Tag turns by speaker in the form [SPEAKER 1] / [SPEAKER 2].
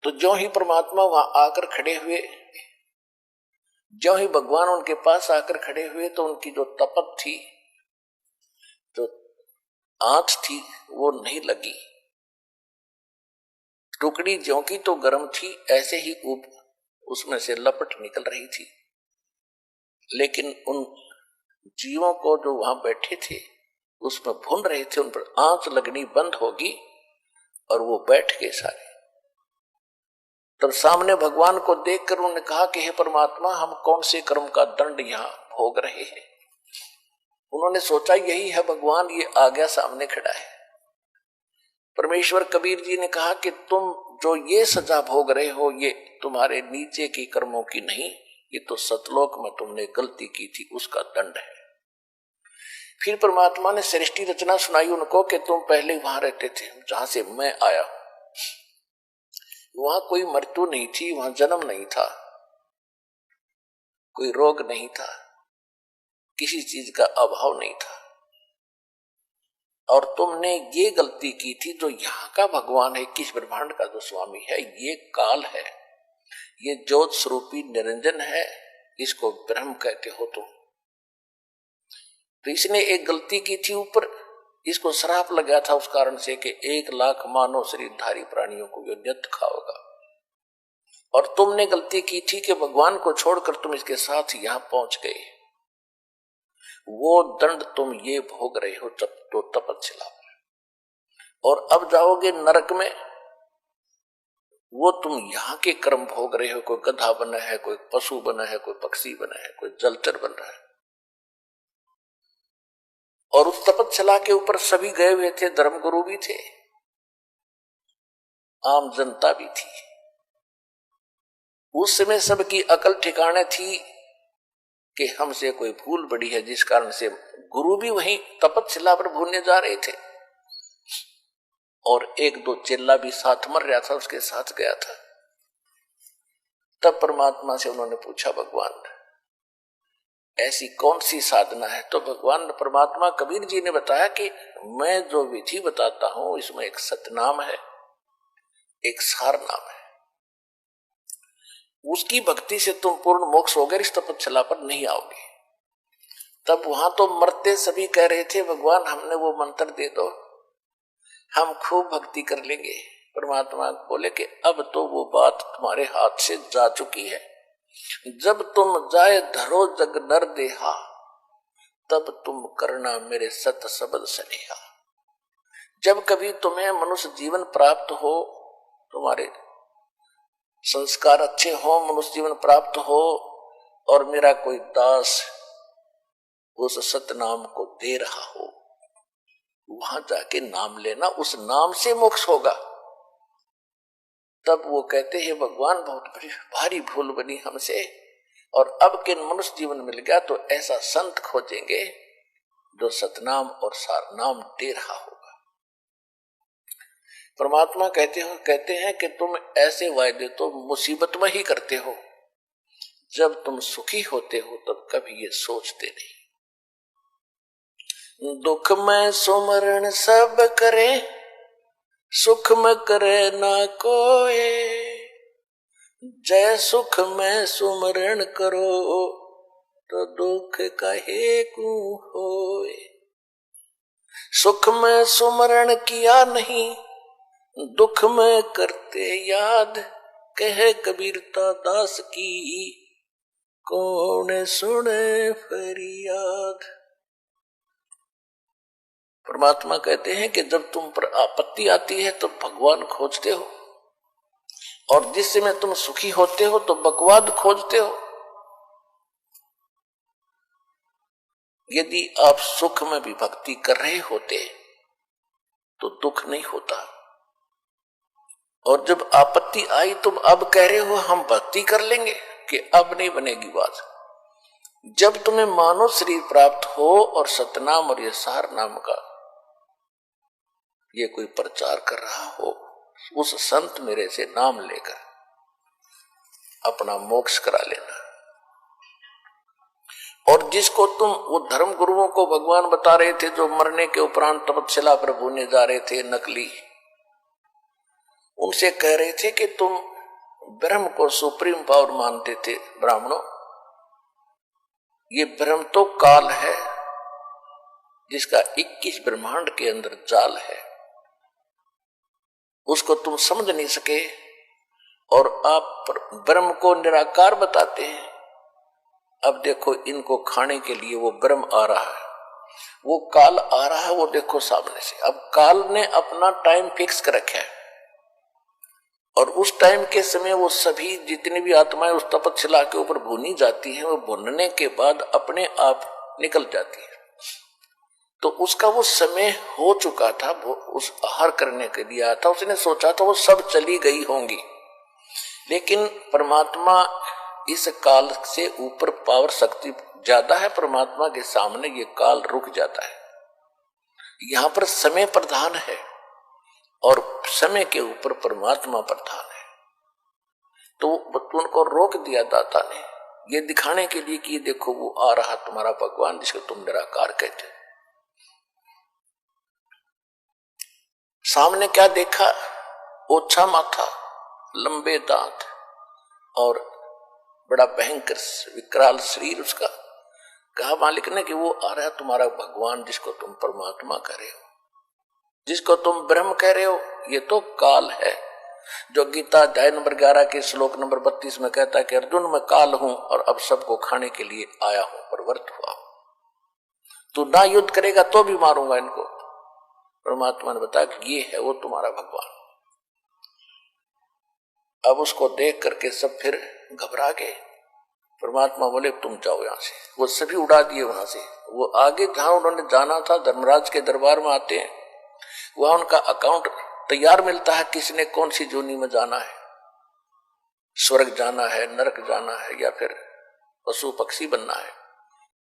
[SPEAKER 1] तो ज्यों ही परमात्मा वहां आकर खड़े हुए, ज्यों ही भगवान उनके पास आकर खड़े हुए, तो उनकी जो तपत थी, जो आंच थी, वो नहीं लगी। टुकड़ी ज्यों की तो गर्म थी, ऐसे ही उसमें से लपट निकल रही थी। लेकिन उन जीवों को जो वहां बैठे थे उसमें भून रहे थे, उन पर आंच लगनी बंद होगी और वो बैठ गए सारे। तब सामने भगवान को देखकर उन्होंने कहा कि हे परमात्मा, हम कौन से कर्म का दंड यहाँ भोग रहे हैं। उन्होंने सोचा यही है भगवान, ये आ गया सामने खड़ा है। परमेश्वर कबीर जी ने कहा कि तुम जो ये सजा भोग रहे हो, ये तुम्हारे नीचे की कर्मों की नहीं, ये तो सतलोक में तुमने गलती की थी उसका दंड है। फिर परमात्मा ने सृष्टि रचना सुनाई उनको कि तुम पहले वहां रहते थे जहां से मैं आया हूं, वहां कोई मृत्यु नहीं थी, वहां जन्म नहीं था, कोई रोग नहीं था, किसी चीज का अभाव नहीं था। और तुमने ये गलती की थी। जो यहाँ का भगवान है, किस ब्रह्मांड का जो स्वामी है, ये काल है, ये ज्योत स्वरूपी निरंजन है, इसको ब्रह्म कहते हो तुम। तो इसने एक गलती की थी ऊपर, इसको श्राप लगा था उस कारण से कि 1,00,000 मानव शरीरधारी प्राणियों को ये नित्य खाओगा। और तुमने गलती की थी कि भगवान को छोड़कर तुम इसके साथ यहां पहुंच गए। वो दंड तुम ये भोग रहे हो तो तपस्या, और अब जाओगे नरक में, वो तुम यहाँ के कर्म भोग रहे हो। कोई गधा बना है, कोई पशु बना है, कोई पक्षी बना है, कोई जलचर बन रहा है। और उस तपस्या के ऊपर सभी गए हुए थे, धर्मगुरु भी थे, आम जनता भी थी। उस समय सबकी अकल ठिकाने थी कि हमसे कोई भूल बड़ी है, जिस कारण से गुरु भी वहीं तपस्या पर भूलने जा रहे थे। और 1-2 चेला भी साथ मर रहा था, उसके साथ गया था। तब परमात्मा से उन्होंने पूछा, भगवान ऐसी कौन सी साधना है? तो भगवान परमात्मा कबीर जी ने बताया कि मैं जो विधि बताता हूं, इसमें एक सतनाम है, एक सार नाम है। उसकी भक्ति से तुम पूर्ण मोक्ष होगे, इस तपस्या पर नहीं आओगे। तब वहां तो मरते सभी कह रहे थे, भगवान हमने वो मंत्र दे दो, हम खूब भक्ति कर लेंगे। परमात्मा बोले कि अब तो वो बात तुम्हारे हाथ से जा चुकी है। जब तुम जाए धरो जग नर देहा, तब तुम करना मेरे सत सबद स्नेहा। जब कभी तुम्हें मनुष्य जीवन प्राप्त हो, तुम्हारे संस्कार अच्छे हो, मनुष्य जीवन प्राप्त हो, और मेरा कोई दास उस सतनाम को दे रहा हो, वहां जाके नाम लेना, उस नाम से मोक्ष होगा। तब वो कहते हैं, भगवान बहुत बड़ी भारी भूल बनी हमसे, और अब के मनुष्य जीवन मिल गया तो ऐसा संत खोजेंगे जो सतनाम और सारनाम दे रहा होगा। परमात्मा कहते हैं कि तुम ऐसे वायदे तो मुसीबत में ही करते हो, जब तुम सुखी होते हो तब कभी ये सोचते नहीं। दुख में सुमरण सब करे, सुख में करे ना कोई। जय सुख में सुमरण करो, तो दुख कहे को होए। सुख में सुमरण किया नहीं, दुख में करते याद। कहे कबीरता दास की, कौन सुने फरियाद। परमात्मा कहते हैं कि जब तुम पर आपत्ति आती है तो भगवान खोजते हो, और जिस समय तुम सुखी होते हो तो बकवाद खोजते हो। यदि आप सुख में भी भक्ति कर रहे होते तो दुख नहीं होता, और जब आपत्ति आई तुम अब कह रहे हो हम भक्ति कर लेंगे, कि अब नहीं बनेगी बात। जब तुम्हें मानव शरीर प्राप्त हो और सतनाम और ये सार नाम का ये कोई प्रचार कर रहा हो, उस संत मेरे से नाम लेकर अपना मोक्ष करा लेना। और जिसको तुम वो धर्म गुरुओं को भगवान बता रहे थे, जो मरने के उपरांत तपस्या पर भूने जा रहे थे, नकली, उनसे कह रहे थे कि तुम ब्रह्म को सुप्रीम पावर मानते थे ब्राह्मणों। ये ब्रह्म तो काल है जिसका 21 ब्रह्मांड के अंदर जाल है, उसको तुम समझ नहीं सके और आप ब्रह्म को निराकार बताते हैं। अब देखो इनको खाने के लिए वो ब्रह्म आ रहा है, वो काल आ रहा है, वो देखो सामने से। अब काल ने अपना टाइम फिक्स कर रखा है और उस टाइम के समय वो सभी जितनी भी आत्माएं उस तपतशिला के ऊपर भुनी जाती हैं, वो भुनने के बाद अपने आप निकल जाती है। तो उसका वो समय हो चुका था, वो उस आहार करने के लिए आया था, उसने सोचा था वो सब चली गई होंगी। लेकिन परमात्मा इस काल से ऊपर, पावर शक्ति ज्यादा है परमात्मा के सामने, ये काल रुक जाता है। यहां पर समय प्रधान है और समय के ऊपर परमात्मा प्रधान है। तो उनको रोक दिया दाता ने, ये दिखाने के लिए कि देखो वो आ रहा तुम्हारा भगवान जिसको तुम निराकार कहते। सामने क्या देखा? ओछा माथा, लंबे दांत और बड़ा भयंकर विकराल शरीर उसका। कहा मालिक ने कि वो आ रहा है तुम्हारा भगवान जिसको तुम परमात्मा कह रहे हो, जिसको तुम ब्रह्म कह रहे हो, ये तो काल है। जो गीता अध्याय नंबर 11 के श्लोक नंबर 32 में कहता है कि अर्जुन मैं काल हूं और अब सबको खाने के लिए आया हूं, प्रवृत्त हुआ हूं। तू ना युद्ध करेगा तो भी मारूंगा इनको। परमात्मा ने बताया कि ये है वो तुम्हारा भगवान। अब उसको देख करके सब फिर घबरा गए। परमात्मा बोले तुम जाओ यहां से। वो सभी उड़ा दिए वहां से। वो आगे जहां उन्होंने जाना था, धर्मराज के दरबार में आते हैं, वहां उनका अकाउंट तैयार मिलता है, किसने कौन सी जोनी में जाना है, स्वर्ग जाना है, नरक जाना है या फिर पशु पक्षी बनना है।